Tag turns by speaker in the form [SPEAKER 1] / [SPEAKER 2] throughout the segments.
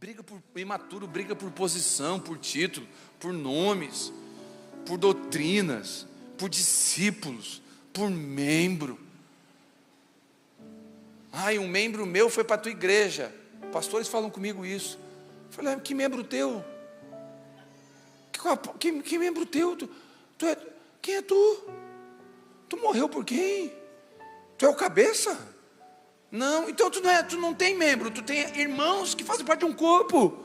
[SPEAKER 1] Briga por imaturo, briga por posição, por título, por nomes, por doutrinas, por discípulos, por membro. Um membro meu foi para a tua igreja. Pastores falam comigo isso. Eu falei, que membro teu? Que membro teu? Quem é tu? Tu morreu por quem? Tu é o cabeça? Não, então tu não tem membro, tu tem irmãos que fazem parte de um corpo.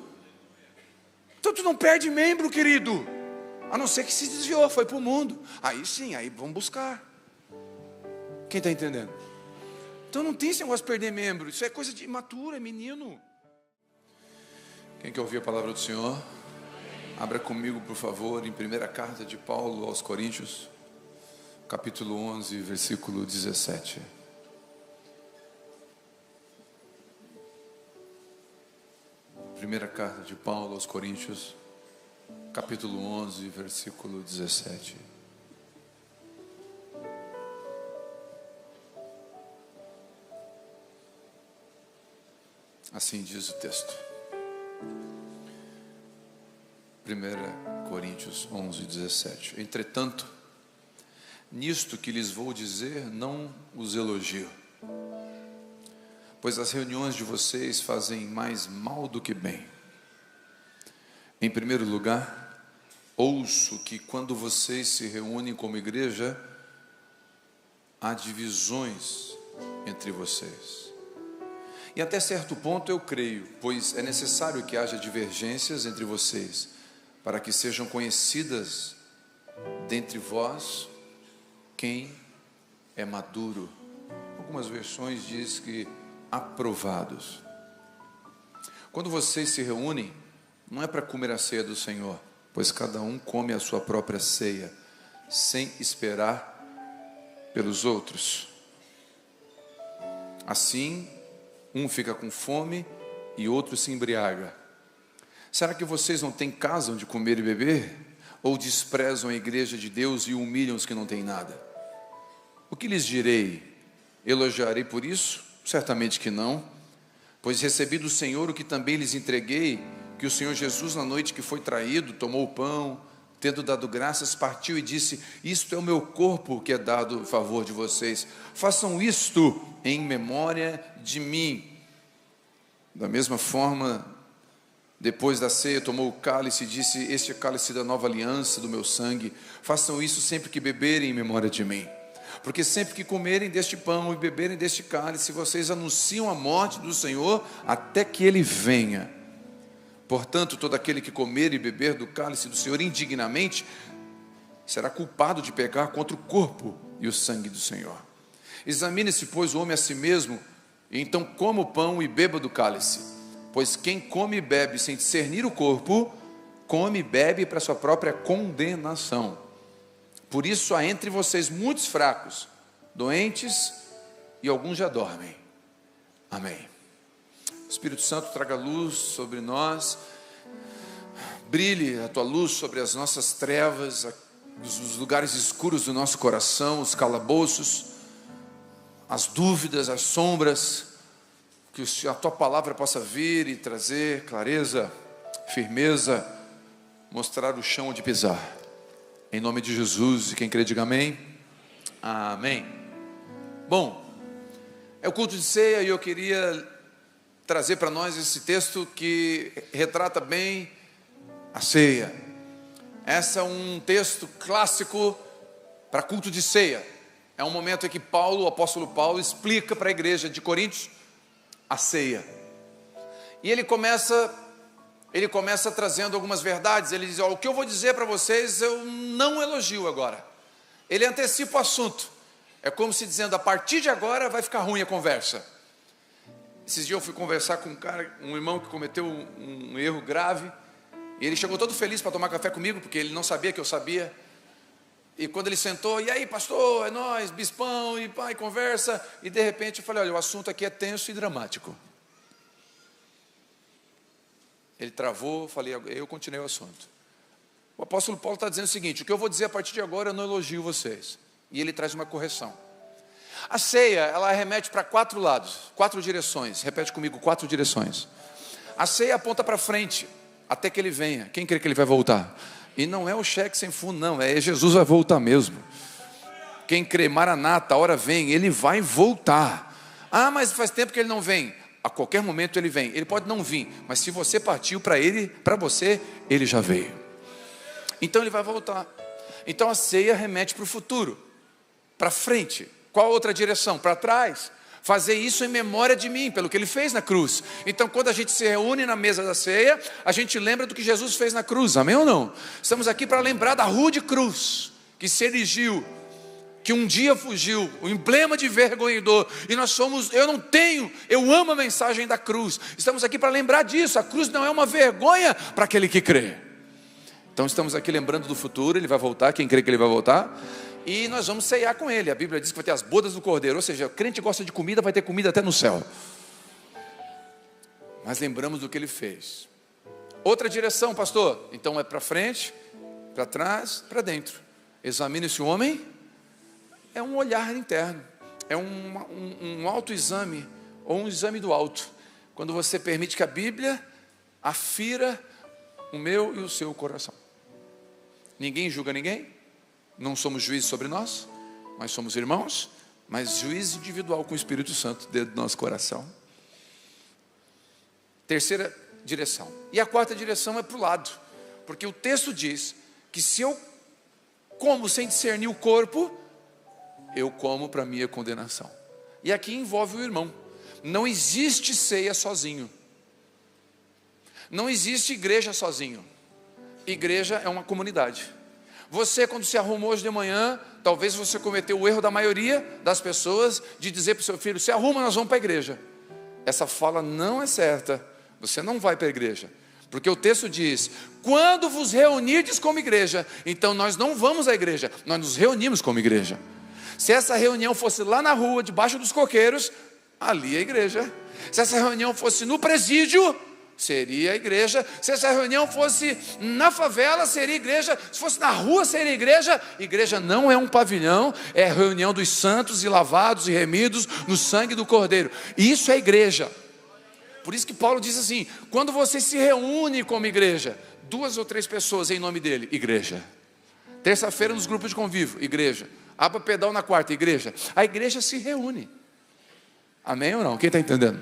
[SPEAKER 1] Então tu não perde membro, querido. A não ser que se desviou, foi para o mundo. Aí sim, aí vamos buscar. Quem está entendendo? Então não tem esse negócio de perder membro. Isso é coisa de imaturo, é menino. Quem quer ouvir a palavra do Senhor? Abra comigo, por favor, em primeira carta de Paulo aos Coríntios, capítulo 11, versículo 17. Primeira carta de Paulo aos Coríntios, capítulo 11, versículo 17. Assim diz o texto. 1 Coríntios 11, 17. Entretanto, nisto que lhes vou dizer, não os elogio, pois as reuniões de vocês fazem mais mal do que bem. Em primeiro lugar, ouço que quando vocês se reúnem como igreja, há divisões entre vocês. E até certo ponto eu creio, pois é necessário que haja divergências entre vocês, para que sejam conhecidas dentre vós quem é maduro. Algumas versões diz que aprovados. Quando vocês se reúnem, não é para comer a ceia do Senhor, pois cada um come a sua própria ceia, sem esperar pelos outros. Assim, um fica com fome e outro se embriaga. Será que vocês não têm casa onde comer e beber? Ou desprezam a igreja de Deus e humilham os que não têm nada? O que lhes direi? Elogiarei por isso? Certamente que não, pois recebi do Senhor o que também lhes entreguei, que o Senhor Jesus, na noite que foi traído, tomou o pão, tendo dado graças, partiu e disse: isto é o meu corpo que é dado em favor de vocês, façam isto em memória de mim. Da mesma forma, depois da ceia, tomou o cálice e disse: este é o cálice da nova aliança do meu sangue, façam isso sempre que beberem em memória de mim. Porque sempre que comerem deste pão e beberem deste cálice, vocês anunciam a morte do Senhor até que Ele venha. Portanto, todo aquele que comer e beber do cálice do Senhor indignamente, será culpado de pecar contra o corpo e o sangue do Senhor. Examine-se, pois, o homem a si mesmo, e então coma o pão e beba do cálice. Pois quem come e bebe sem discernir o corpo, come e bebe para sua própria condenação. Por isso há entre vocês muitos fracos, doentes e alguns já dormem. Amém. Espírito Santo, traga luz sobre nós, brilhe a tua luz sobre as nossas trevas, os lugares escuros do nosso coração, os calabouços, as dúvidas, as sombras, que a tua palavra possa vir e trazer clareza, firmeza, mostrar o chão onde pisar. Em nome de Jesus, e quem crê diga amém. Amém. Bom, é o culto de ceia e eu queria trazer para nós esse texto que retrata bem a ceia. Esse é um texto clássico para culto de ceia. É um momento em que Paulo, o apóstolo Paulo, explica para a igreja de Coríntios a ceia. E ele começa trazendo algumas verdades. Ele diz: o que eu vou dizer para vocês eu não elogio agora. Ele antecipa o assunto. É como se dizendo: a partir de agora vai ficar ruim a conversa. Esses dias eu fui conversar com um irmão que cometeu um erro grave, e ele chegou todo feliz para tomar café comigo, porque ele não sabia que eu sabia. E quando ele sentou: e aí pastor, é nóis, bispão, e pai, conversa. E de repente eu falei: olha, o assunto aqui é tenso e dramático. Ele travou, falei, eu continuei o assunto. O apóstolo Paulo está dizendo o seguinte: o que eu vou dizer a partir de agora eu não elogio vocês. E ele traz uma correção. A ceia, ela remete para 4 lados, 4 direções. Repete comigo: 4 direções. A ceia aponta para frente, até que ele venha. Quem crê que ele vai voltar? E não é o cheque sem fundo, não, é Jesus vai voltar mesmo. Quem crê, Maranata, a hora vem, ele vai voltar. Ah, mas faz tempo que ele não vem. A qualquer momento ele vem. Ele pode não vir, mas se você partiu para ele, para você, ele já veio. Então ele vai voltar. Então a ceia remete para o futuro, para frente. Qual outra direção? Para trás. Fazer isso em memória de mim, pelo que ele fez na cruz. Então quando a gente se reúne na mesa da ceia, a gente lembra do que Jesus fez na cruz, amém ou não? Estamos aqui para lembrar da rude cruz, que se erigiu, que um dia fugiu, o emblema de vergonhador, e nós somos, eu amo a mensagem da cruz. Estamos aqui para lembrar disso. A cruz não é uma vergonha para aquele que crê. Então estamos aqui lembrando do futuro, ele vai voltar, quem crê que ele vai voltar, e nós vamos ceiar com ele. A Bíblia diz que vai ter as bodas do Cordeiro, ou seja, o crente gosta de comida, vai ter comida até no céu. Mas lembramos do que ele fez. Outra direção, pastor, então é para frente, para trás, para dentro. Examine esse homem. É um olhar interno, é um autoexame, ou um exame do alto, quando você permite que a Bíblia afira o meu e o seu coração. Ninguém julga ninguém, não somos juízes sobre nós, nós somos irmãos, mas juiz individual com o Espírito Santo dentro do nosso coração. Terceira direção, e a quarta direção é para o lado, porque o texto diz que se eu como sem discernir o corpo, eu como para minha condenação. E aqui envolve o irmão. Não existe ceia sozinho. Não existe igreja sozinho. Igreja é uma comunidade. Você, quando se arrumou hoje de manhã, talvez você cometeu o erro da maioria das pessoas de dizer para o seu filho: se arruma, nós vamos para a igreja. Essa fala não é certa. Você não vai para a igreja, porque o texto diz: quando vos reunirdes como igreja. Então nós não vamos à igreja, nós nos reunimos como igreja. Se essa reunião fosse lá na rua, debaixo dos coqueiros, ali é a igreja. Se essa reunião fosse no presídio, seria a igreja. Se essa reunião fosse na favela, seria igreja. Se fosse na rua, seria igreja. Igreja não é um pavilhão, é a reunião dos santos e lavados e remidos no sangue do Cordeiro. Isso é igreja. Por isso que Paulo diz assim: quando você se reúne como igreja, 2 ou 3 pessoas em nome dele, igreja. Terça-feira nos grupos de convívio, igreja. Abra pedal na quarta, igreja. A igreja se reúne. Amém ou não? Quem está entendendo?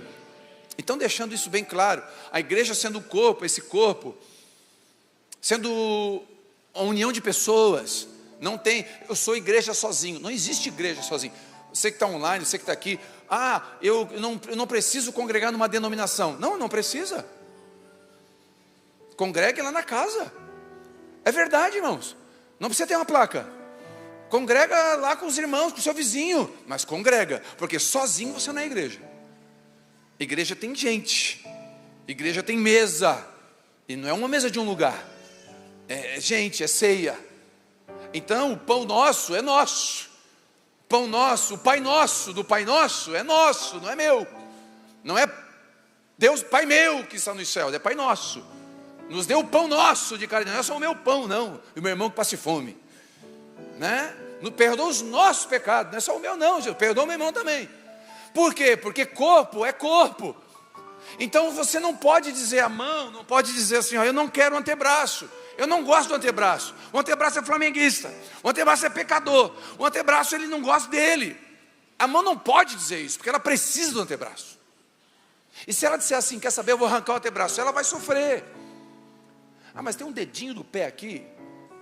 [SPEAKER 1] Então, deixando isso bem claro, a igreja sendo o corpo, esse corpo, sendo a união de pessoas, não tem, eu sou igreja sozinho, não existe igreja sozinho. Você que está online, você que está aqui, eu não preciso congregar numa denominação. Não, não precisa. Congregue lá na casa. É verdade, irmãos. Não precisa ter uma placa. Congrega lá com os irmãos, com o seu vizinho, mas congrega, porque sozinho você não é igreja. Igreja tem gente, igreja tem mesa, e não é uma mesa de um lugar, é gente, é ceia. Então o pão nosso é nosso, pão nosso, o Pai nosso do Pai nosso é nosso, não é meu, não é Deus Pai meu que está nos céus, é Pai nosso. Nos deu o pão nosso de carne, não é só o meu pão não, e o meu irmão que passe fome, né? Perdoa os nossos pecados, não é só o meu não, Jesus, perdoa o meu irmão também. Por quê? Porque corpo é corpo. Então você não pode dizer a mão, não pode dizer assim: eu não quero o antebraço, eu não gosto do antebraço. O antebraço é flamenguista, o antebraço é pecador, o antebraço ele não gosta dele. A mão não pode dizer isso, porque ela precisa do antebraço. E se ela disser assim: quer saber, eu vou arrancar o antebraço, ela vai sofrer. Mas tem um dedinho do pé aqui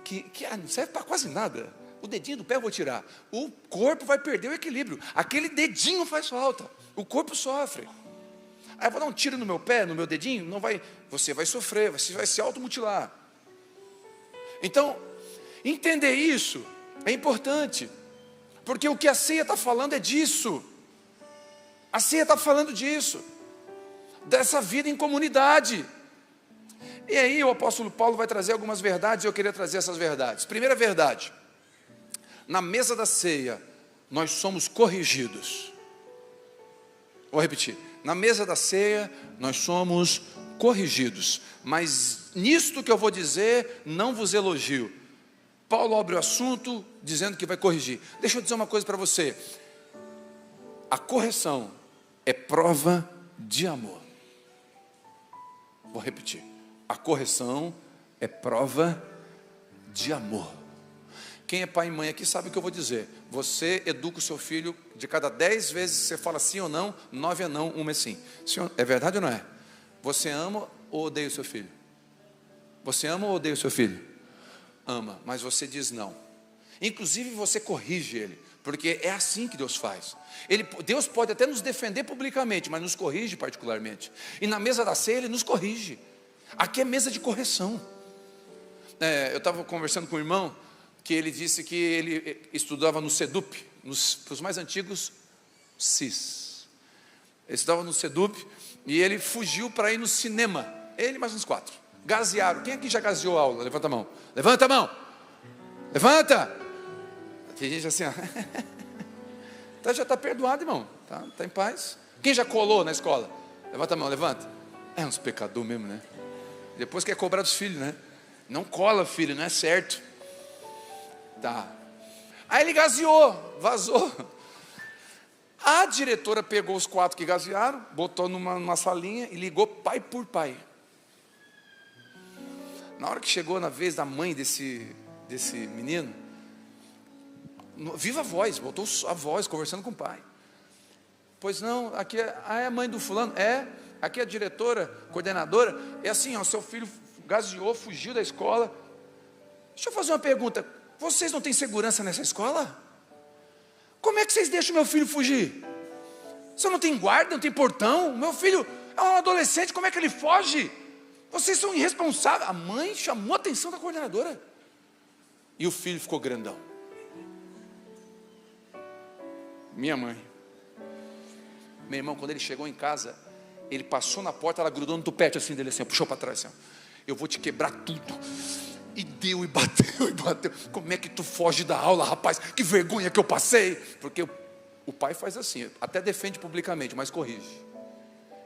[SPEAKER 1] que não serve para quase nada. O dedinho do pé eu vou tirar. O corpo vai perder o equilíbrio. Aquele dedinho faz falta. O corpo sofre. Aí eu vou dar um tiro no meu pé, no meu dedinho, não vai. Você vai sofrer, você vai se automutilar. Então, entender isso é importante, porque o que a ceia está falando é disso. A ceia está falando disso, dessa vida em comunidade. E aí o apóstolo Paulo vai trazer algumas verdades, e eu queria trazer essas verdades. Primeira verdade: na mesa da ceia, nós somos corrigidos. Vou repetir: na mesa da ceia, nós somos corrigidos. Mas nisto que eu vou dizer, não vos elogio. Paulo abre o assunto dizendo que vai corrigir. Deixa eu dizer uma coisa para você: a correção é prova de amor. Vou repetir. A correção é prova de amor. Quem é pai e mãe aqui sabe o que eu vou dizer. Você educa o seu filho, de cada 10 vezes você fala sim ou não, 9 é não, 1 é sim. É verdade ou não é? Você ama ou odeia o seu filho? Você ama ou odeia o seu filho? Ama, mas você diz não. Inclusive você corrige ele, porque é assim que Deus faz. Deus pode até nos defender publicamente, mas nos corrige particularmente. E na mesa da ceia Ele nos corrige. Aqui é mesa de correção. Eu estava conversando com um irmão, que ele disse que ele estudava no SEDUP, para os mais antigos, CIS. Ele estudava no SEDUP e ele fugiu para ir no cinema. Ele mais uns 4. Gazearam. Quem aqui já gazeou a aula? Levanta a mão. Levanta a mão. Levanta. Tem gente assim, ó. Então já está perdoado, irmão. Tá em paz. Quem já colou na escola? Levanta a mão, levanta. É uns pecador mesmo, né? Depois quer cobrar dos filhos, né? Não cola, filho, não é certo. Tá. Aí ele gazeou, vazou. A diretora pegou os 4 que gazearam, botou numa salinha e ligou pai por pai. Na hora que chegou na vez da mãe desse menino, viva a voz, botou a voz conversando com o pai. Pois não, aqui é a mãe do fulano, aqui é a diretora, coordenadora, é assim, ó, seu filho gazeou, fugiu da escola. Deixa eu fazer uma pergunta, vocês não têm segurança nessa escola? Como é que vocês deixam meu filho fugir? Você não tem guarda, não tem portão? Meu filho é um adolescente, como é que ele foge? Vocês são irresponsáveis. A mãe chamou a atenção da coordenadora. E o filho ficou grandão. Minha mãe. Meu irmão, quando ele chegou em casa, ele passou na porta, ela grudou no tupete assim dele, assim, puxou para trás assim, eu vou te quebrar tudo. E deu, e bateu, e bateu. Como é que tu foge da aula, rapaz? Que vergonha que eu passei. Porque o pai faz assim, até defende publicamente, mas corrige.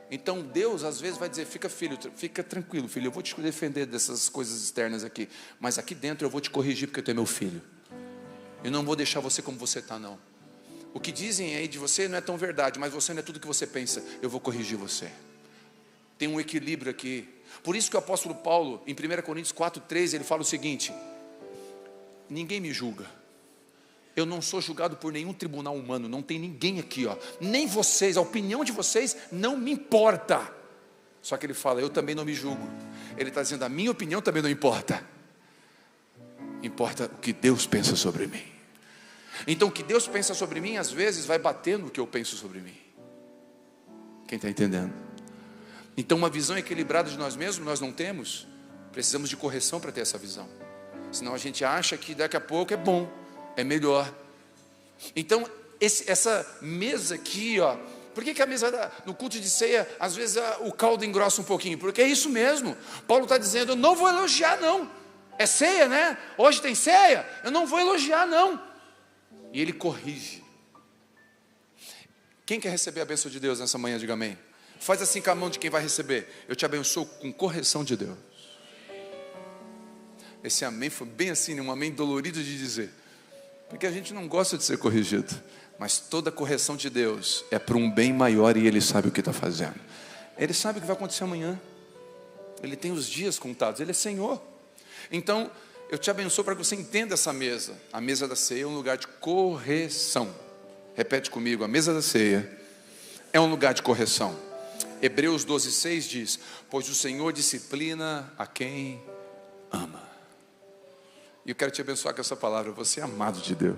[SPEAKER 1] Então Deus às vezes vai dizer, fica tranquilo, filho, eu vou te defender dessas coisas externas aqui, mas aqui dentro eu vou te corrigir porque tu é meu filho. Eu não vou deixar você como você está, não. O que dizem aí de você não é tão verdade, mas você não é tudo que você pensa. Eu vou corrigir você. Tem um equilíbrio aqui. Por isso que o apóstolo Paulo, em 1 Coríntios 4,3, ele fala o seguinte: ninguém me julga. Eu não sou julgado por nenhum tribunal humano. Não tem ninguém aqui, ó. Nem vocês, a opinião de vocês não me importa. Só que ele fala, eu também não me julgo. Ele está dizendo, a minha opinião também não importa. Importa o que Deus pensa sobre mim. Então o que Deus pensa sobre mim, às vezes vai bater no que eu penso sobre mim. Quem está entendendo? Então uma visão equilibrada de nós mesmos, nós não temos. Precisamos de correção para ter essa visão. Senão a gente acha que daqui a pouco é bom, é melhor. Então essa mesa aqui, ó, por que a mesa no culto de ceia, às vezes o caldo engrossa um pouquinho? Porque é isso mesmo. Paulo está dizendo, eu não vou elogiar não. É ceia, né? Hoje tem ceia, eu não vou elogiar não. E ele corrige. Quem quer receber a bênção de Deus nessa manhã, diga amém. Faz assim com a mão de quem vai receber. Eu te abençoo com correção de Deus. Esse amém foi bem assim, um amém dolorido de dizer. Porque a gente não gosta de ser corrigido. Mas toda correção de Deus é para um bem maior e Ele sabe o que está fazendo. Ele sabe o que vai acontecer amanhã. Ele tem os dias contados, Ele é Senhor. Então, eu te abençoo para que você entenda essa mesa. A mesa da ceia é um lugar de correção. Repete comigo, a mesa da ceia é um lugar de correção. Hebreus 12:6 diz, pois o Senhor disciplina a quem ama. E eu quero te abençoar com essa palavra, você é amado de Deus.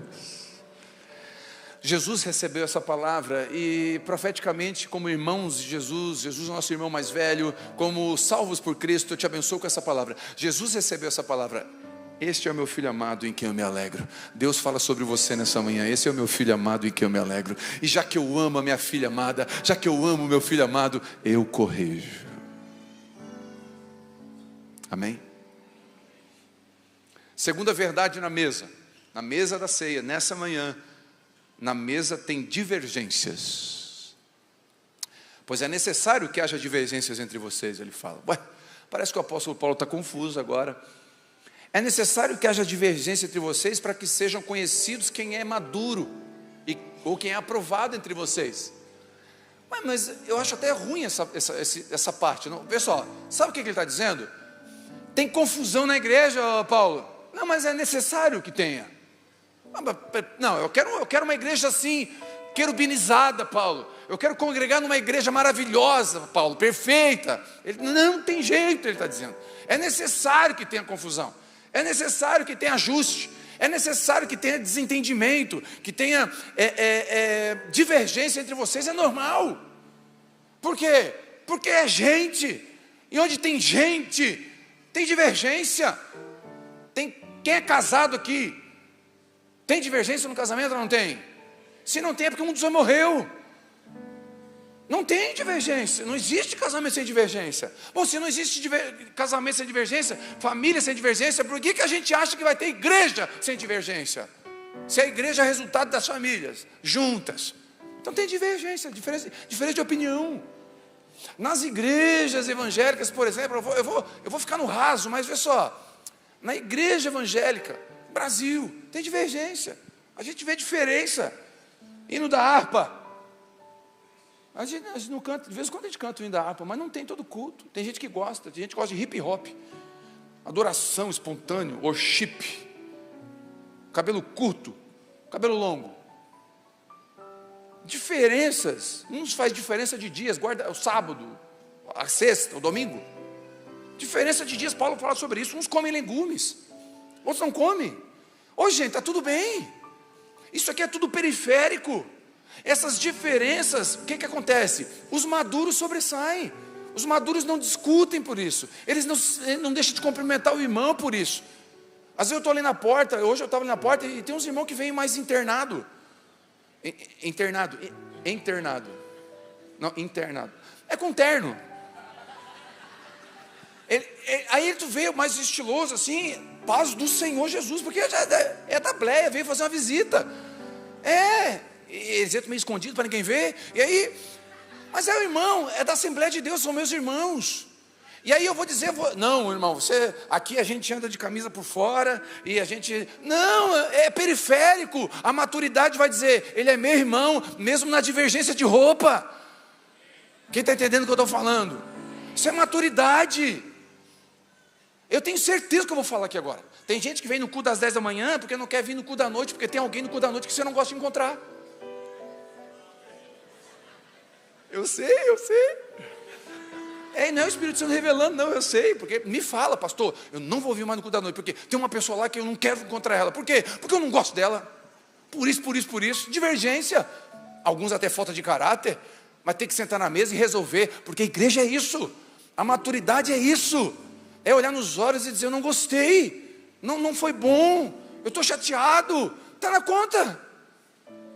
[SPEAKER 1] Jesus recebeu essa palavra e profeticamente, como irmãos de Jesus é o nosso irmão mais velho, como salvos por Cristo, eu te abençoo com essa palavra. Jesus recebeu essa palavra, este é o meu filho amado em quem eu me alegro. Deus fala sobre você nessa manhã, esse é o meu filho amado em quem eu me alegro. E já que eu amo a minha filha amada, já que eu amo o meu filho amado, eu corrijo. Amém? Segunda verdade na mesa da ceia, nessa manhã, na mesa tem divergências. Pois é necessário que haja divergências entre vocês, ele fala. Ué, parece que o apóstolo Paulo está confuso agora. É necessário que haja divergência entre vocês para que sejam conhecidos quem é maduro ou quem é aprovado entre vocês. Mas eu acho até ruim essa parte. Não? Vê só, sabe o que ele está dizendo? Tem confusão na igreja, Paulo. Não, mas é necessário que tenha. Não, eu quero uma igreja assim, querubinizada, Paulo. Eu quero congregar numa igreja maravilhosa, Paulo, perfeita. Não tem jeito, ele está dizendo. É necessário que tenha confusão. É necessário que tenha ajuste. É necessário que tenha desentendimento, que tenha divergência entre vocês, é normal. Por quê? Porque é gente. E onde tem gente, tem divergência. Quem é casado aqui, tem divergência no casamento ou não tem? Se não tem, é porque um dos dois morreu. Não tem divergência, não existe casamento sem divergência. Bom, se não existe casamento sem divergência, família sem divergência, por que a gente acha que vai ter igreja sem divergência? Se a igreja é resultado das famílias juntas. Então tem divergência, diferença de opinião. Nas igrejas evangélicas, por exemplo, eu vou ficar no raso, mas vê só. Na igreja evangélica, Brasil, tem divergência. A gente vê diferença. Hino da harpa. A gente não canta, de vez em quando a gente canta o hino da harpa, mas não tem todo culto. Tem gente que gosta, tem gente que gosta de hip hop, adoração espontânea, worship, cabelo curto, cabelo longo. Diferenças, uns faz diferença de dias, guarda o sábado, a sexta, o domingo. Diferença de dias, Paulo fala sobre isso. Uns comem legumes, outros não comem. Ô gente, está tudo bem. Isso aqui é tudo periférico. Essas diferenças, o que acontece? Os maduros sobressaem. Os maduros não discutem por isso. Eles não deixam de cumprimentar o irmão por isso. Às vezes eu estou ali na porta, hoje eu estava ali na porta e tem uns irmãos que vêm mais internado. Não, internado. É com terno. Aí tu veio mais estiloso assim, paz do Senhor Jesus, porque é da Bleia, veio fazer uma visita. Eles entram meio escondidos para ninguém ver. E aí, mas é o irmão, é da Assembleia de Deus, são meus irmãos. E aí eu vou dizer, não, irmão, aqui a gente anda de camisa por fora, e a gente, não, é periférico. A maturidade vai dizer, ele é meu irmão, mesmo na divergência de roupa. Quem está entendendo o que eu estou falando? Isso é maturidade. Eu tenho certeza que eu vou falar aqui agora. Tem gente que vem no culto das 10 da manhã, porque não quer vir no culto da noite, porque tem alguém no culto da noite que você não gosta de encontrar. Eu sei. Não é o Espírito Santo revelando, não, eu sei, porque me fala, pastor, eu não vou vir mais no culto da noite, porque tem uma pessoa lá que eu não quero encontrar ela. Por quê? Porque eu não gosto dela. Por isso. Divergência. Alguns até falta de caráter, mas tem que sentar na mesa e resolver, porque a igreja é isso. A maturidade é isso. É olhar nos olhos e dizer, eu não gostei, não foi bom, eu estou chateado, está na conta.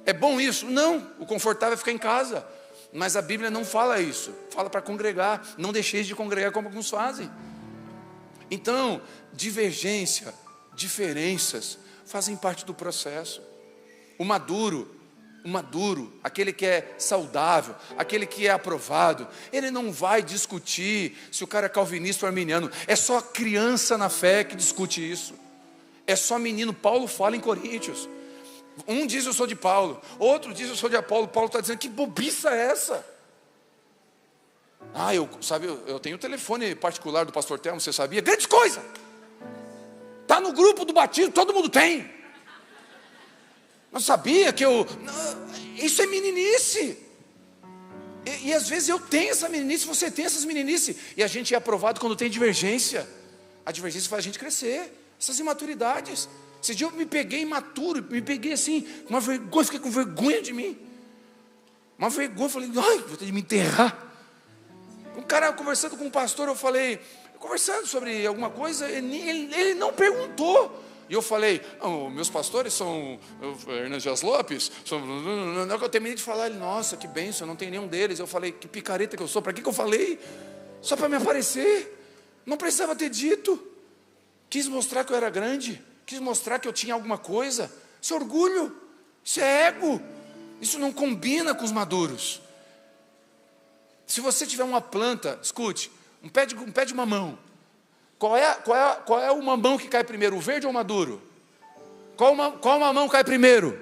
[SPEAKER 1] É bom isso? Não, o confortável é ficar em casa. Mas a Bíblia não fala isso, fala para congregar. Não deixeis de congregar como alguns fazem. Então, divergência, diferenças fazem parte do processo. O maduro, aquele que é saudável, aquele que é aprovado, ele não vai discutir se o cara é calvinista ou arminiano. É só criança na fé que discute isso. É só menino. Paulo fala em Coríntios. Um diz eu sou de Paulo, outro diz eu sou de Apolo. Paulo está dizendo, que bobiça é essa? Eu tenho o telefone particular do pastor Telmo, você sabia? Grande coisa! Está no grupo do batismo, todo mundo tem. Não sabia que isso é meninice. E às vezes eu tenho essa meninice, você tem essas meninice. E a gente é aprovado quando tem divergência. A divergência faz a gente crescer. Essas imaturidades. Esse dia eu me peguei imaturo, me peguei assim, uma vergonha, fiquei com vergonha de mim. Uma vergonha, falei, vou ter de me enterrar. Um cara conversando com um pastor, eu falei, conversando sobre alguma coisa, ele não perguntou. E eu falei, meus pastores são Hernandes Dias Lopes. Na hora que eu terminei de falar, ele, nossa, que bênção, eu não tenho nenhum deles. Eu falei, que picareta que eu sou, para que eu falei? Só para me aparecer. Não precisava ter dito. Quis mostrar que eu era grande. Quis mostrar que eu tinha alguma coisa. Isso é orgulho, isso é ego. Isso não combina com os maduros. Se você tiver uma planta, escute, um pé de mamão, qual é o mamão que cai primeiro, o verde ou o maduro? Qual mamão cai primeiro?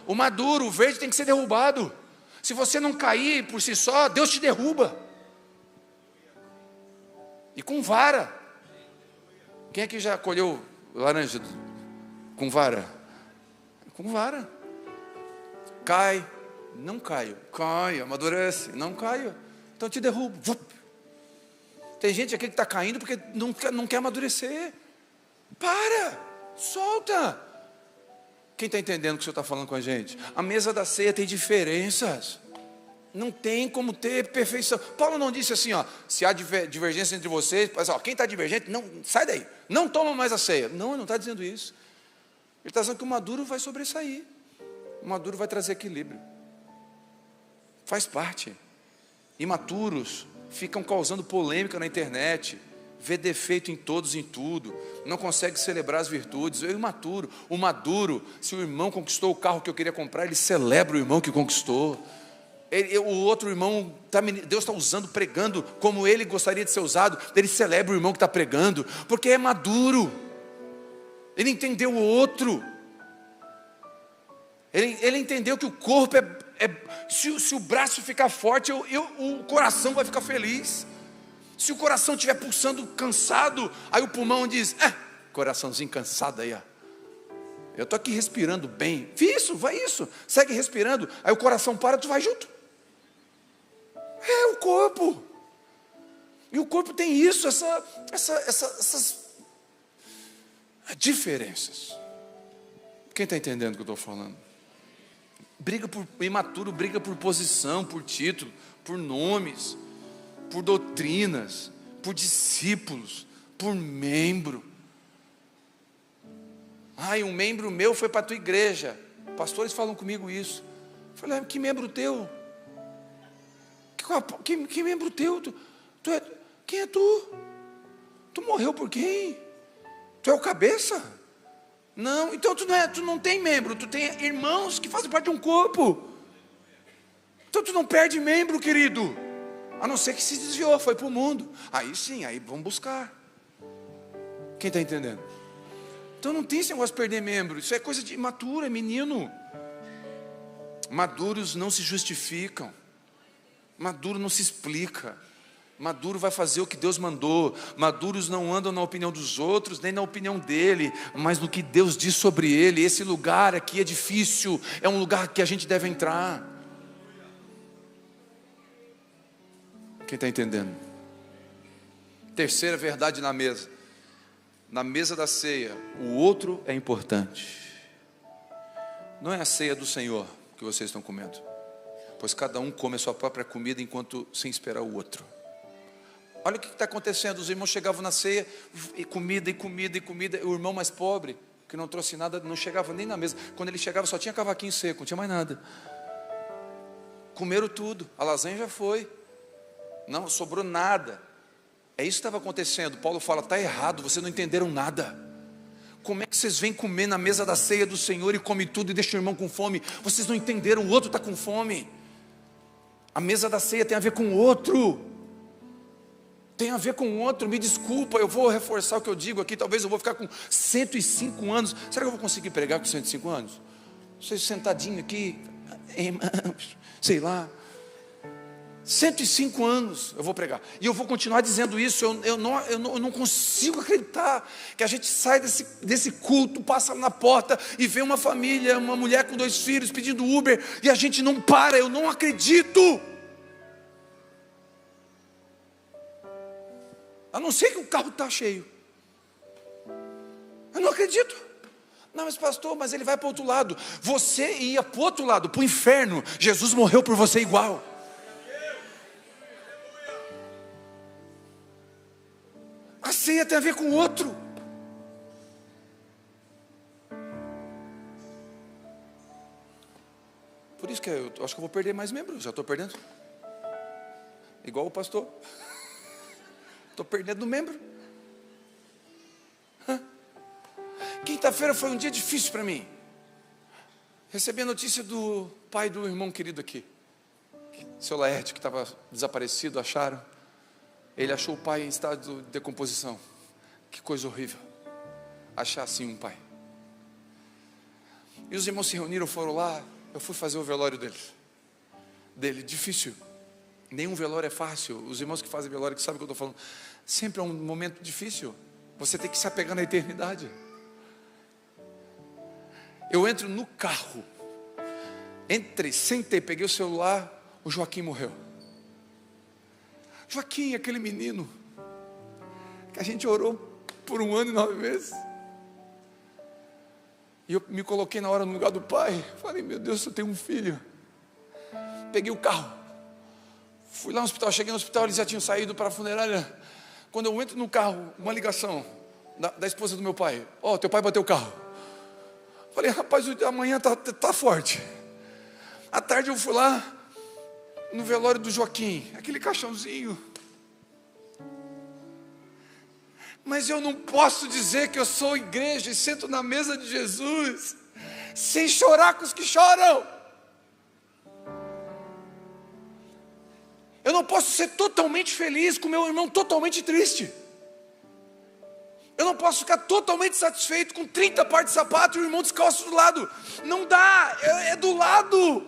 [SPEAKER 1] O maduro, o verde tem que ser derrubado. Se você não cair por si só, Deus te derruba. E com vara. Quem aqui já colheu laranja com vara? Com vara. Cai, não caio. Cai, amadurece, não caio. Então te derrubo. Tem gente aqui que está caindo porque não quer amadurecer. Para, solta. Quem está entendendo o que o Senhor está falando com a gente? A mesa da ceia tem diferenças. Não tem como ter perfeição. Paulo não disse assim, ó, se há divergência entre vocês, ó, quem está divergente, não, sai daí, não toma mais a ceia. Não, ele não está dizendo isso. Ele está dizendo que o maduro vai sobressair. O maduro vai trazer equilíbrio. Faz parte. Imaturos ficam causando polêmica na internet, vê defeito em todos e em tudo, não consegue celebrar as virtudes. Eu imaturo. O maduro, se o irmão conquistou o carro que eu queria comprar, ele celebra o irmão que conquistou. O outro irmão, Deus está usando, pregando como ele gostaria de ser usado, ele celebra o irmão que está pregando, porque é maduro, ele entendeu o outro, ele entendeu que o corpo se o braço ficar forte, o coração vai ficar feliz. Se o coração estiver pulsando cansado, aí o pulmão diz, coraçãozinho cansado aí, ó. Eu estou aqui respirando bem, vai isso, segue respirando, aí o coração para, tu vai junto. É o corpo. E o corpo tem isso, essas diferenças. Quem está entendendo o que eu estou falando? Imaturo briga por posição, por título, por nomes, por doutrinas, por discípulos, por membro. Um membro meu foi para a tua igreja. Pastores falam comigo isso. Eu falei, que membro teu? Que membro teu? Quem é tu? Tu morreu por quem? Tu é o cabeça? Não, então tu não tem membro, tu tem irmãos que fazem parte de um corpo. Então tu não perde membro, querido. A não ser que se desviou, foi para o mundo. Aí sim, aí vamos buscar. Quem está entendendo? Então não tem esse negócio de perder membro. Isso é coisa de imaturo, é menino. Maduros não se justificam. Maduro não se explica. Maduro vai fazer o que Deus mandou. Maduros não andam na opinião dos outros, nem na opinião dele, mas no que Deus diz sobre ele. Esse lugar aqui é difícil, é um lugar que a gente deve entrar. Quem está entendendo? Terceira verdade na mesa. Na mesa da ceia, o outro é importante. Não é a ceia do Senhor que vocês estão comendo, pois cada um come a sua própria comida enquanto sem esperar o outro. Olha o que está acontecendo. Os irmãos chegavam na ceia, e comida, e comida, e comida. O irmão mais pobre, que não trouxe nada, não chegava nem na mesa. Quando ele chegava só tinha cavaquinho seco, não tinha mais nada. Comeram tudo, a lasanha já foi, não sobrou nada. É isso que estava acontecendo. Paulo fala, está errado, vocês não entenderam nada. Como é que vocês vêm comer na mesa da ceia do Senhor e comem tudo e deixam o irmão com fome? Vocês não entenderam, o outro está com fome. A mesa da ceia tem a ver com o outro. Tem a ver com o outro. Me desculpa, eu vou reforçar o que eu digo aqui. Talvez eu vou ficar com 105 anos. Será que eu vou conseguir pregar com 105 anos? Vocês sentadinho aqui, sei lá, 105 anos eu vou pregar, e eu vou continuar dizendo isso. Eu não consigo acreditar que a gente sai desse culto, passa na porta e vê uma família, uma mulher com 2 filhos pedindo Uber, e a gente não para. Eu não acredito, a não ser que o carro está cheio. Eu não acredito. Não, mas pastor, mas ele vai para o outro lado. Você ia para o outro lado, para o inferno. Jesus morreu por você igual. A ceia tem a ver com o outro. Por isso que eu acho que eu vou perder mais membros. Já estou perdendo. Igual o pastor. Estou perdendo membro. Quinta-feira foi um dia difícil para mim. Recebi a notícia do pai do irmão querido aqui, seu Laerte, que estava desaparecido, acharam. Ele achou o pai em estado de decomposição. Que coisa horrível, achar assim um pai. E os irmãos se reuniram, foram lá. Eu fui fazer o velório deles. dele, difícil. Nenhum velório é fácil. Os irmãos que fazem velório que sabem o que eu estou falando. Sempre é um momento difícil. Você tem que se apegar na eternidade. Eu entro no carro, entrei, sentei, peguei o celular, o Joaquim morreu. Joaquim, aquele menino que a gente orou por 1 ano e 9 meses. E eu me coloquei na hora no lugar do pai. Falei, meu Deus, eu tenho um filho. Peguei o carro, fui lá no hospital, cheguei no hospital, eles já tinham saído para a funerária. Quando eu entro no carro, uma ligação da esposa do meu pai. Ó, teu pai bateu o carro. Falei, rapaz, amanhã tá forte. À tarde eu fui lá no velório do Joaquim, aquele caixãozinho. Mas eu não posso dizer que eu sou igreja e sento na mesa de Jesus sem chorar com os que choram. Eu não posso ser totalmente feliz com meu irmão totalmente triste. Eu não posso ficar totalmente satisfeito com 30 pares de sapato e o irmão descalço do lado. Não dá, é do lado.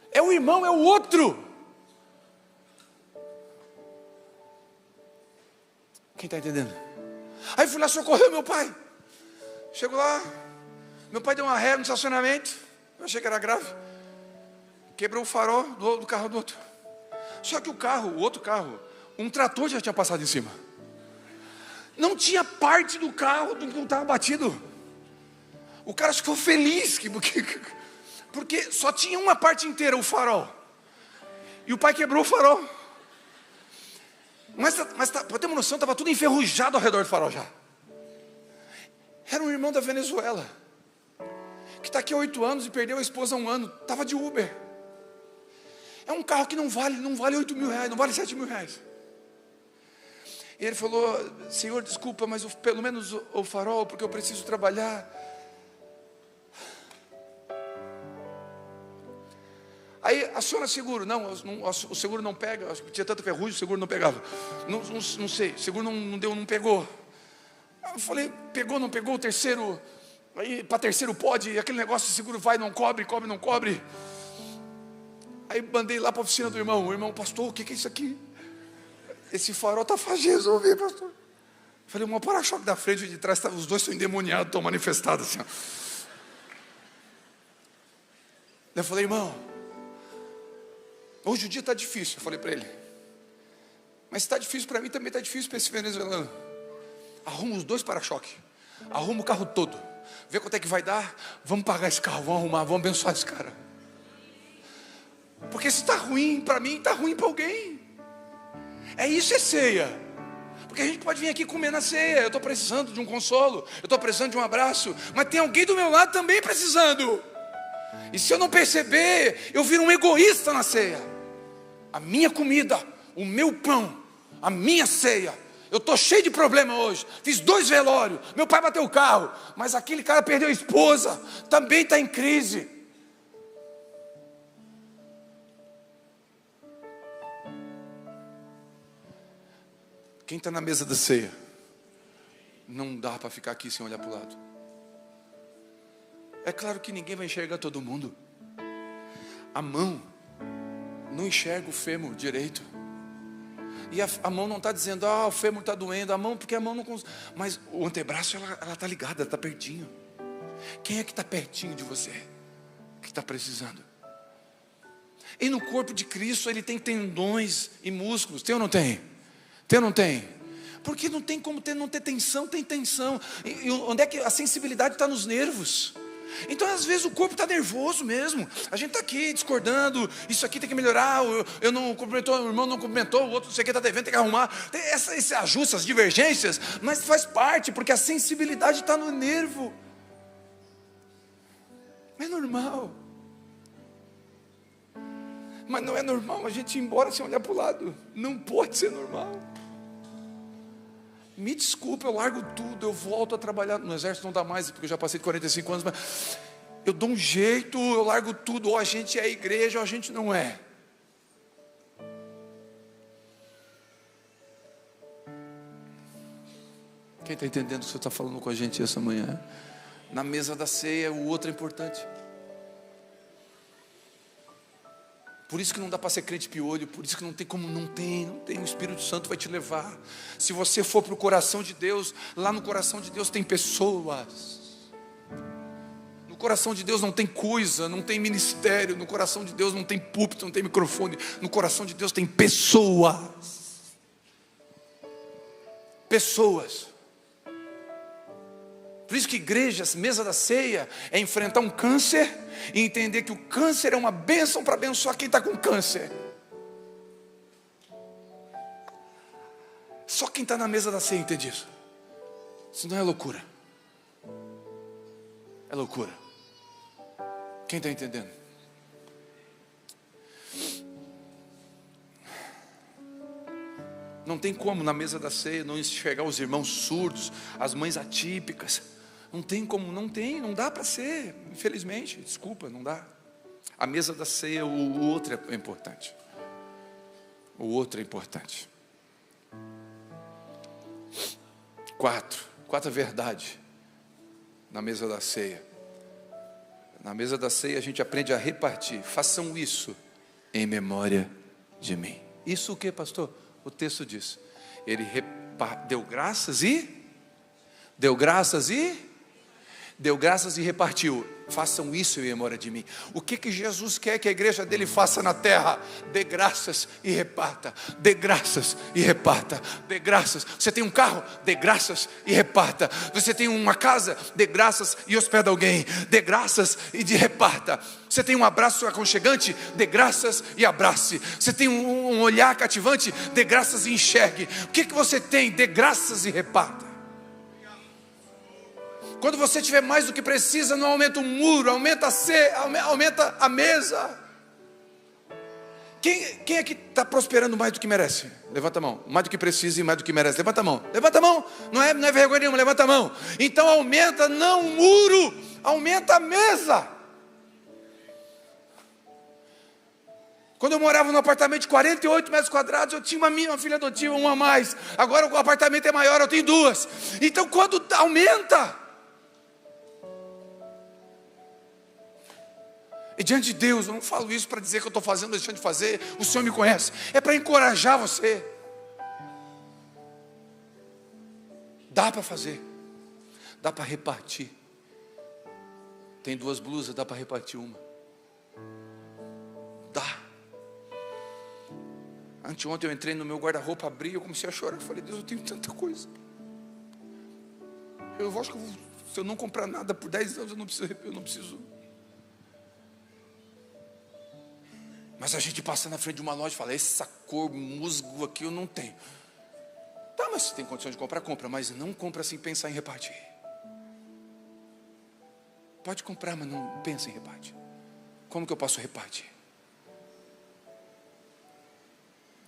[SPEAKER 1] É o irmão, é o outro. Quem está entendendo? Aí fui lá socorrer meu pai. Chego lá, meu pai deu uma ré no estacionamento. Eu achei que era grave. Quebrou o farol do carro do outro. Só que o outro carro, um trator já tinha passado em cima. Não tinha parte do carro do que estava batido. O cara ficou feliz porque só tinha uma parte inteira, o farol. E o pai quebrou o farol. Mas para ter uma noção, estava tudo enferrujado ao redor do farol já. Era um irmão da Venezuela, que está aqui há 8 anos e perdeu a esposa há 1 ano. Estava de Uber. É um carro que não vale 8 mil reais, não vale 7 mil reais. E ele falou, Senhor, desculpa, mas pelo menos o farol, porque eu preciso trabalhar. Aí aciona seguro. Não, o seguro não pega. Acho que tinha tanta ferrugem, o seguro não pegava. Não sei, o seguro não pegou. Eu falei, pegou, não pegou, o terceiro. Aí para terceiro pode, aquele negócio de seguro vai, não cobre, não cobre. Aí mandei lá para a oficina do irmão. O irmão, pastor, o que é isso aqui? Esse farol está fácil de resolver, pastor. Falei, o para-choque da frente e de trás, os dois estão endemoniados, estão manifestados assim. Eu falei, irmão, hoje o dia está difícil. Eu falei para ele, mas se está difícil para mim, também está difícil para esse venezuelano. Arruma os 2 para-choques, arruma o carro todo, vê quanto é que vai dar, vamos pagar esse carro, vamos arrumar, vamos abençoar esse cara. Porque se está ruim para mim, está ruim para alguém. Isso é ceia. Porque a gente pode vir aqui comer na ceia. Eu estou precisando de um consolo, eu estou precisando de um abraço, mas tem alguém do meu lado também precisando. E se eu não perceber, eu viro um egoísta na ceia. A minha comida, o meu pão, a minha ceia. Eu estou cheio de problema hoje. Fiz 2 velórios, meu pai bateu o carro, mas aquele cara perdeu a esposa, também está em crise. Quem está na mesa da ceia, não dá para ficar aqui sem olhar para o lado. É claro que ninguém vai enxergar todo mundo. A mão não enxerga o fêmur direito. E a mão não está dizendo, o fêmur está doendo. A mão, porque a mão não consegue. Mas o antebraço, ela está ligada, ela está pertinho. Quem é que está pertinho de você? Que está precisando? E no corpo de Cristo, ele tem tendões e músculos. Tem ou não tem? Tem ou não tem? Porque não tem como não ter tensão, tem tensão. E onde é que a sensibilidade está? Nos nervos. Então às vezes o corpo está nervoso mesmo. A gente está aqui discordando, isso aqui tem que melhorar, eu não cumprimentou, o irmão não cumprimentou, o outro não sei o que está devendo, tem que arrumar. Tem esse ajuste, essas divergências, mas faz parte, porque a sensibilidade está no nervo. É normal. Mas não é normal a gente ir embora sem olhar para o lado. Não pode ser normal. Me desculpa, eu largo tudo, eu volto a trabalhar. No exército não dá mais, porque eu já passei de 45 anos, mas eu dou um jeito, eu largo tudo. Ou a gente é igreja, ou a gente não é. Quem está entendendo o que você está falando com a gente essa manhã? Na mesa da ceia, o outro é importante. Por isso que não dá para ser crente piolho, por isso que não tem como, não tem, o Espírito Santo vai te levar. Se você for para o coração de Deus, lá no coração de Deus tem pessoas. No coração de Deus não tem coisa, não tem ministério, no coração de Deus não tem púlpito, não tem microfone, no coração de Deus tem pessoas. Pessoas. Por isso que igrejas, mesa da ceia, é enfrentar um câncer e entender que o câncer é uma bênção para abençoar quem está com câncer. Só quem está na mesa da ceia entende isso. Senão é loucura. É loucura. Quem está entendendo? Não tem como na mesa da ceia não enxergar os irmãos surdos, as mães atípicas. Não tem como, não dá para ser, infelizmente, desculpa, não dá. A mesa da ceia, o outro é importante. O outro é importante. Quarta verdade na mesa da ceia. Na mesa da ceia a gente aprende a repartir. Façam isso em memória de mim. Isso o que, pastor? O texto diz, ele deu graças e repartiu. Façam isso em memória de mim. O que Jesus quer que a igreja dele faça na terra? Dê graças e reparta. Dê graças e reparta. Dê graças. Você tem um carro? Dê graças e reparta. Você tem uma casa? Dê graças e hospeda alguém. Dê graças e reparta. Você tem um abraço aconchegante? Dê graças e abrace. Você tem um olhar cativante? Dê graças e enxergue. O que você tem? Dê graças e reparta. Quando você tiver mais do que precisa, não aumenta o muro, aumenta a mesa. Quem é que está prosperando mais do que merece? Levanta a mão. Mais do que precisa e mais do que merece. Levanta a mão. Levanta a mão. Não é vergonha nenhuma, levanta a mão. Então aumenta não o muro, aumenta a mesa. Quando eu morava num apartamento de 48 metros quadrados, eu tinha uma filha adotiva, uma a mais. Agora o apartamento é maior, eu tenho duas. Então quando aumenta... E diante de Deus, eu não falo isso para dizer que eu estou fazendo, deixando de fazer. O Senhor me conhece. É para encorajar você. Dá para fazer. Dá para repartir. Tem 2 blusas, dá para repartir uma. Dá. Anteontem eu entrei no meu guarda-roupa, abri e eu comecei a chorar. Eu falei, Deus, eu tenho tanta coisa. Eu acho que se eu não comprar nada por 10 anos, eu não preciso. Mas a gente passa na frente de uma loja e fala, essa cor, musgo aqui eu não tenho. Tá, mas se tem condição de comprar, compra. Mas não compra sem pensar em repartir. Pode comprar, mas não pensa em repartir. Como que eu posso repartir?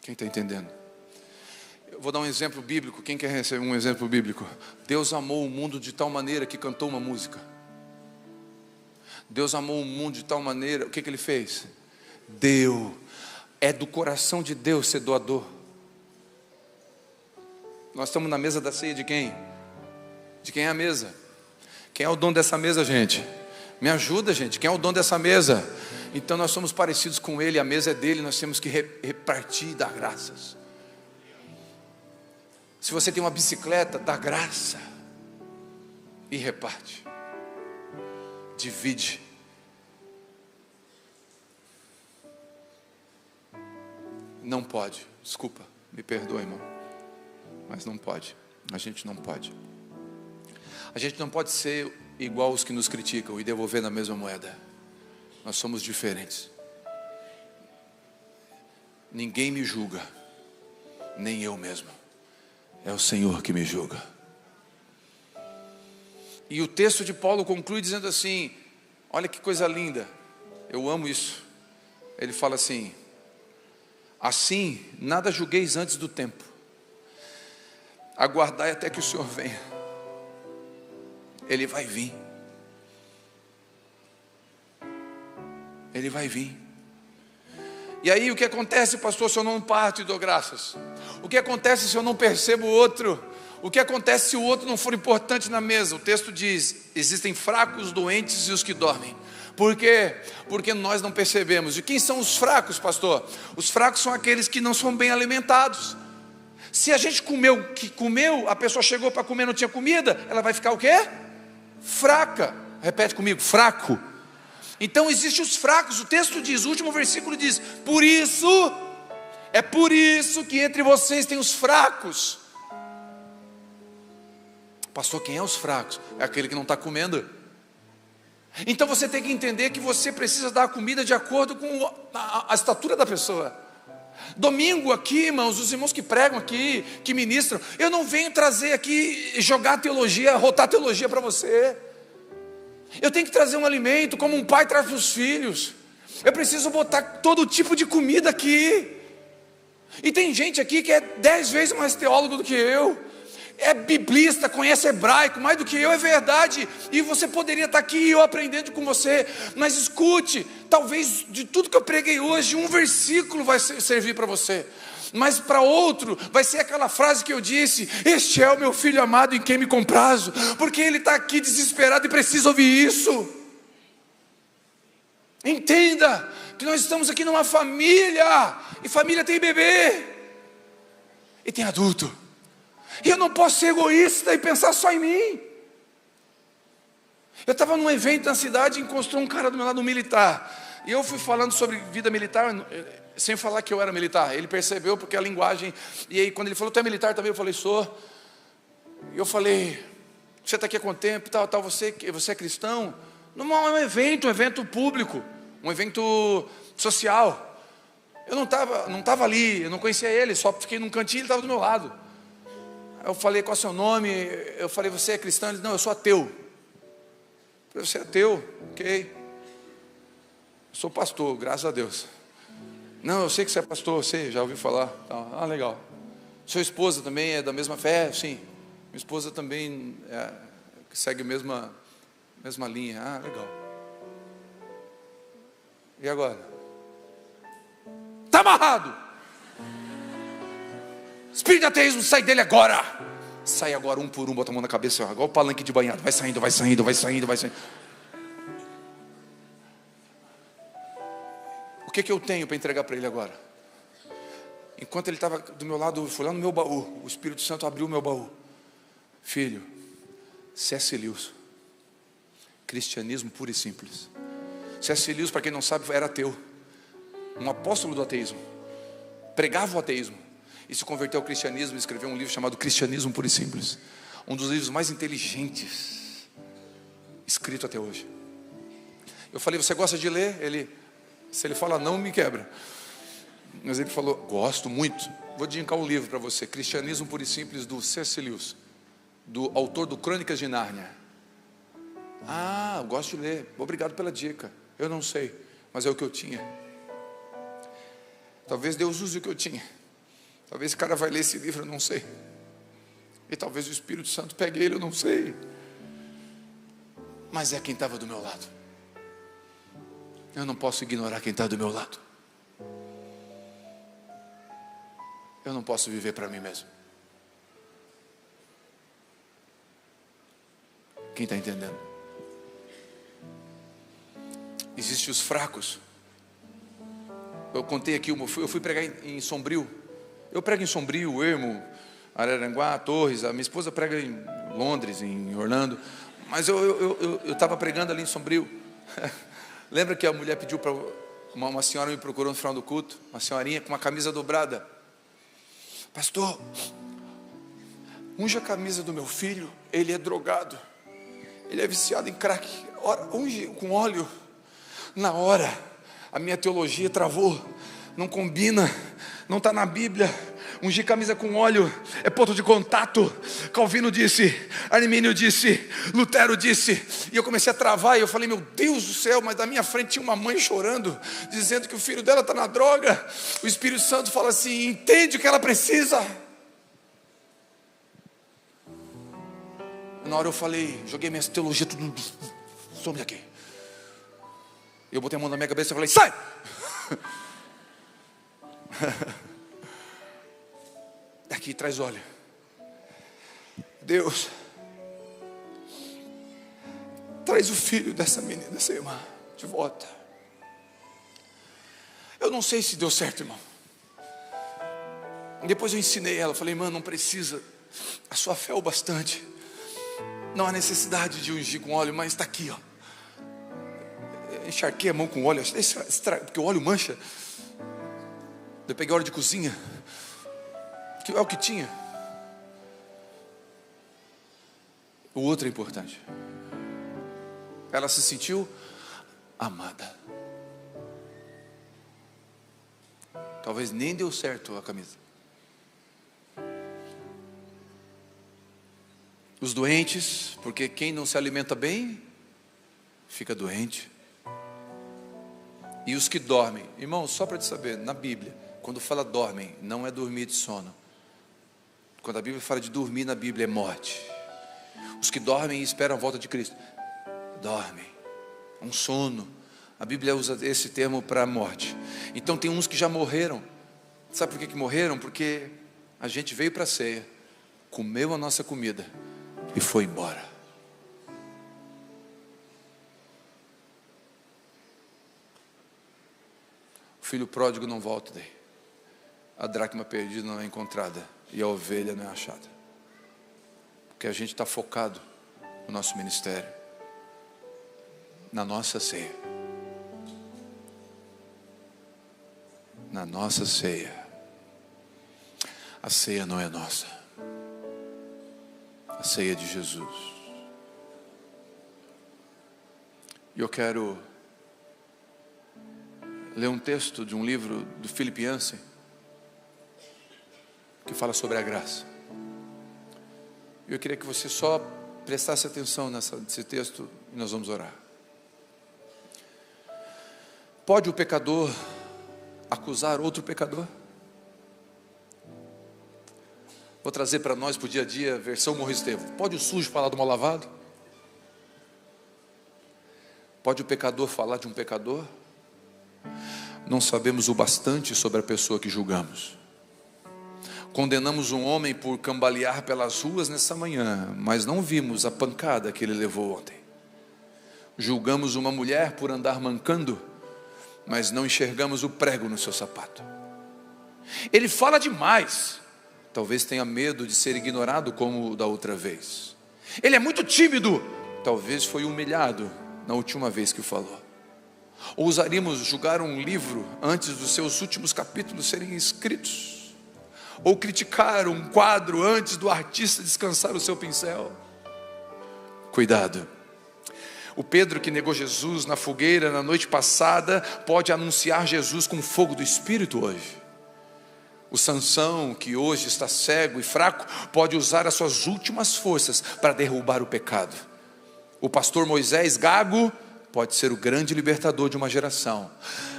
[SPEAKER 1] Quem está entendendo? Eu vou dar um exemplo bíblico. Quem quer receber um exemplo bíblico? Deus amou o mundo de tal maneira que cantou uma música. Deus amou o mundo de tal maneira, o que Ele fez? Deu. É do coração de Deus ser doador. Nós estamos na mesa da ceia de quem? De quem é a mesa? Quem é o dono dessa mesa, gente? Me ajuda, gente. Quem é o dono dessa mesa? Então nós somos parecidos com Ele, a mesa é dele, nós temos que repartir e dar graças. Se você tem uma bicicleta, dá graça e reparte. Divide. Não pode, desculpa, me perdoa, irmão, mas não pode, a gente não pode. A gente não pode ser igual os que nos criticam e devolver na mesma moeda. Nós somos diferentes. Ninguém me julga, nem eu mesmo. É o Senhor que me julga. E o texto de Paulo conclui dizendo assim, olha que coisa linda, eu amo isso. Ele fala assim, assim, nada julgueis antes do tempo. Aguardai até que o Senhor venha. Ele vai vir. Ele vai vir. E aí o que acontece, pastor, se eu não parto e dou graças? O que acontece se eu não percebo o outro? O que acontece se o outro não for importante na mesa? O texto diz, existem fracos, doentes e os que dormem. Por quê? Porque nós não percebemos. E quem são os fracos, pastor? Os fracos são aqueles que não são bem alimentados. Se a gente comeu, a pessoa chegou para comer, não tinha comida, ela vai ficar o quê? Fraca. Repete comigo, fraco. Então existem os fracos. O texto diz, o último versículo diz: por isso que entre vocês tem os fracos. Pastor, quem é os fracos? É aquele que não está comendo. Então você tem que entender que você precisa dar a comida de acordo com a estatura da pessoa. Domingo aqui, irmãos, os irmãos que pregam aqui, que ministram, eu não venho trazer aqui, jogar teologia, rotar teologia para você. Eu tenho que trazer um alimento, como um pai traz para os filhos. Eu preciso botar todo tipo de comida aqui. E tem gente aqui que é 10 vezes mais teólogo do que eu, é biblista, conhece hebraico mais do que eu, é verdade. E você poderia estar aqui e eu aprendendo com você. Mas escute, talvez de tudo que eu preguei hoje, um versículo vai servir para você, mas para outro vai ser aquela frase que eu disse: este é o meu filho amado em quem me comprazo. Porque ele está aqui desesperado e precisa ouvir isso. Entenda que nós estamos aqui numa família, e família tem bebê e tem adulto. E eu não posso ser egoísta e pensar só em mim. Eu estava num evento na cidade e encontrou um cara do meu lado, um militar. E eu fui falando sobre vida militar, sem falar que eu era militar. Ele percebeu porque a linguagem. E aí quando ele falou: tu é militar também? Eu falei: sou. E eu falei: você está aqui há quanto tempo? Tal, você é cristão? Não, é um evento público, um evento social. Eu não estava ali, eu não conhecia ele, só fiquei num cantinho e ele estava do meu lado. Eu falei: qual é o seu nome? Eu falei: você é cristão? Ele disse: não, eu sou ateu. Eu falei: você é ateu? Ok. Eu sou pastor, graças a Deus. Não, eu sei que você é pastor, você já ouviu falar. Ah, legal. Sua esposa também é da mesma fé? Sim. Minha esposa também segue a mesma linha. Ah, legal. E agora? Está amarrado. Espírito de ateísmo, sai dele agora. Sai agora, um por um, bota a mão na cabeça, igual o palanque de banhado. Vai saindo. O que eu tenho para entregar para ele agora? Enquanto ele estava do meu lado, foi lá no meu baú, o Espírito Santo abriu o meu baú. Filho, C.S. Lewis, cristianismo puro e simples. C.S. Lewis, para quem não sabe, era ateu, um apóstolo do ateísmo, pregava o ateísmo e se converteu ao cristianismo e escreveu um livro chamado Cristianismo Puro e Simples, um dos livros mais inteligentes escrito até hoje. Eu falei: você gosta de ler? Se ele fala não, me quebra. Mas ele falou: gosto muito. Vou indicar um livro para você, Cristianismo Puro e Simples, do C.S. Lewis, do autor do Crônicas de Nárnia. Ah, eu gosto de ler, obrigado pela dica. Eu não sei, mas é o que eu tinha. Talvez Deus use o que eu tinha. Talvez esse cara vai ler esse livro, eu não sei. E talvez o Espírito Santo pegue ele, eu não sei. Mas é quem estava do meu lado. Eu não posso ignorar quem está do meu lado. Eu não posso viver para mim mesmo. Quem está entendendo? Existem os fracos. Eu contei aqui, eu fui pregar em Sombrio. Eu prego em Sombrio, Ermo, Araranguá, Torres. A minha esposa prega em Londres, em Orlando. Mas eu estava pregando ali em Sombrio. Lembra que a mulher pediu para uma senhora me procurou no final do culto, uma senhorinha com uma camisa dobrada. Pastor, unge a camisa do meu filho, ele é drogado, ele é viciado em crack. Unge com óleo. Na hora, a minha teologia travou, não combina, não está na Bíblia. Ungir camisa com óleo é ponto de contato. Calvino disse, Armínio disse, Lutero disse. E eu comecei a travar e eu falei: meu Deus do céu, mas da minha frente tinha uma mãe chorando, dizendo que o filho dela está na droga. O Espírito Santo fala assim: entende o que ela precisa. Na hora eu falei, joguei minha teologia tudo, some daqui. Eu botei a mão na minha cabeça e falei: sai! Daqui traz óleo. Deus, traz o filho dessa menina, dessa irmã. de volta. Eu não sei se deu certo, irmão. Depois eu ensinei ela, falei, irmã, não precisa, a sua fé é o bastante. Não há necessidade de ungir com óleo, mas está aqui, ó. Encharquei a mão com óleo, porque o óleo mancha. Eu peguei óleo de cozinha, que é o que tinha. O outro é importante. Ela se sentiu amada. Talvez nem deu certo a camisa. Os doentes, porque quem não se alimenta bem, fica doente. E os que dormem, irmão, só para te saber, na Bíblia, quando fala dormem, não é dormir de sono. Quando a Bíblia fala de dormir na Bíblia é morte. Os que dormem e esperam a volta de Cristo, dormem, um sono. A Bíblia usa esse termo para morte. Então tem uns que já morreram. Sabe por que morreram? Porque a gente veio para a ceia, comeu a nossa comida e foi embora. O filho pródigo não volta daí. A dracma perdida não é encontrada e a ovelha não é achada. Porque a gente está focado no nosso ministério, na nossa ceia. Na nossa ceia. A ceia não é nossa. A ceia é de Jesus. E eu quero ler um texto de um livro do Philip Yancey, que fala sobre a graça. Eu queria que você só prestasse atenção nesse texto e nós vamos orar. Pode o pecador acusar outro pecador? Vou trazer para nós para o dia a dia, versão Morro Estevão. Pode o sujo falar do mal lavado? Pode o pecador falar de um pecador? Não sabemos o bastante sobre a pessoa que julgamos. Condenamos um homem por cambalear pelas ruas nessa manhã, mas não vimos a pancada que ele levou ontem. Julgamos uma mulher por andar mancando, mas não enxergamos o prego no seu sapato. Ele fala demais, talvez tenha medo de ser ignorado como o da outra vez. Ele é muito tímido, talvez foi humilhado na última vez que falou. Ousaríamos julgar um livro antes dos seus últimos capítulos serem escritos? Ou criticar um quadro antes do artista descansar o seu pincel? Cuidado. O Pedro que negou Jesus na fogueira na noite passada pode anunciar Jesus com fogo do Espírito hoje. O Sansão que hoje está cego e fraco pode usar as suas últimas forças para derrubar o pecado. O pastor Moisés gago pode ser o grande libertador de uma geração.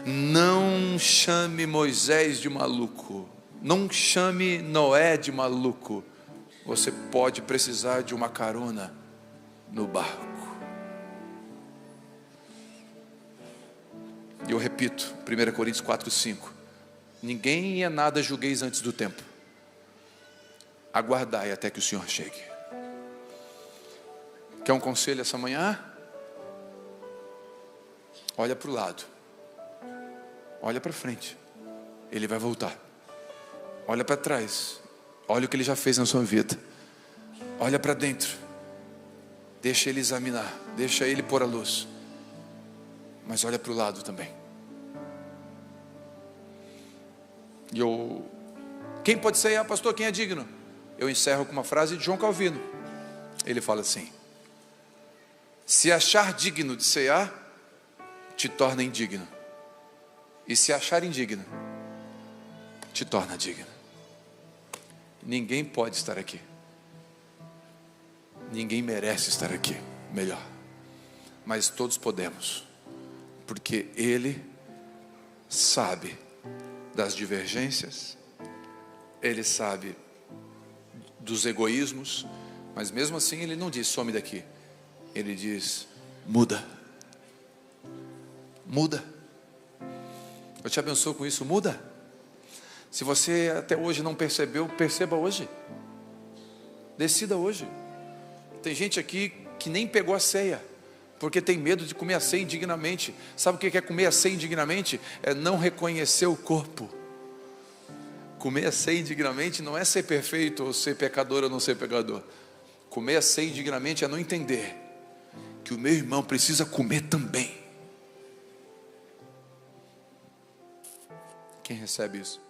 [SPEAKER 1] Não chame Moisés de maluco. Não chame Noé de maluco. Você pode precisar de uma carona no barco. E eu repito, 1 Coríntios 4:5. Ninguém é nada julgueis antes do tempo. Aguardai até que o Senhor chegue. Quer um conselho essa manhã? Olha para o lado. Olha para frente. Ele vai voltar. Olha para trás. Olha o que ele já fez na sua vida. Olha para dentro. Deixa ele examinar. Deixa ele pôr a luz. Mas olha para o lado também. Quem pode ser, pastor, quem é digno? Eu encerro com uma frase de João Calvino. Ele fala assim: se achar digno de cear, te torna indigno. E se achar indigno, te torna digno. Ninguém pode estar aqui. Ninguém merece estar aqui, melhor. Mas todos podemos. Porque Ele sabe das divergências, Ele sabe dos egoísmos, mas mesmo assim Ele não diz some daqui. Ele diz muda. Muda. Eu te abençoo com isso, muda. Se você até hoje não percebeu, perceba hoje. Decida hoje. Tem gente aqui que nem pegou a ceia, porque tem medo de comer a ceia indignamente. Sabe o que é comer a ceia indignamente? É não reconhecer o corpo. Comer a ceia indignamente não é ser perfeito, ou ser pecador ou não ser pecador. Comer a ceia indignamente é não entender que o meu irmão precisa comer também. Quem recebe isso?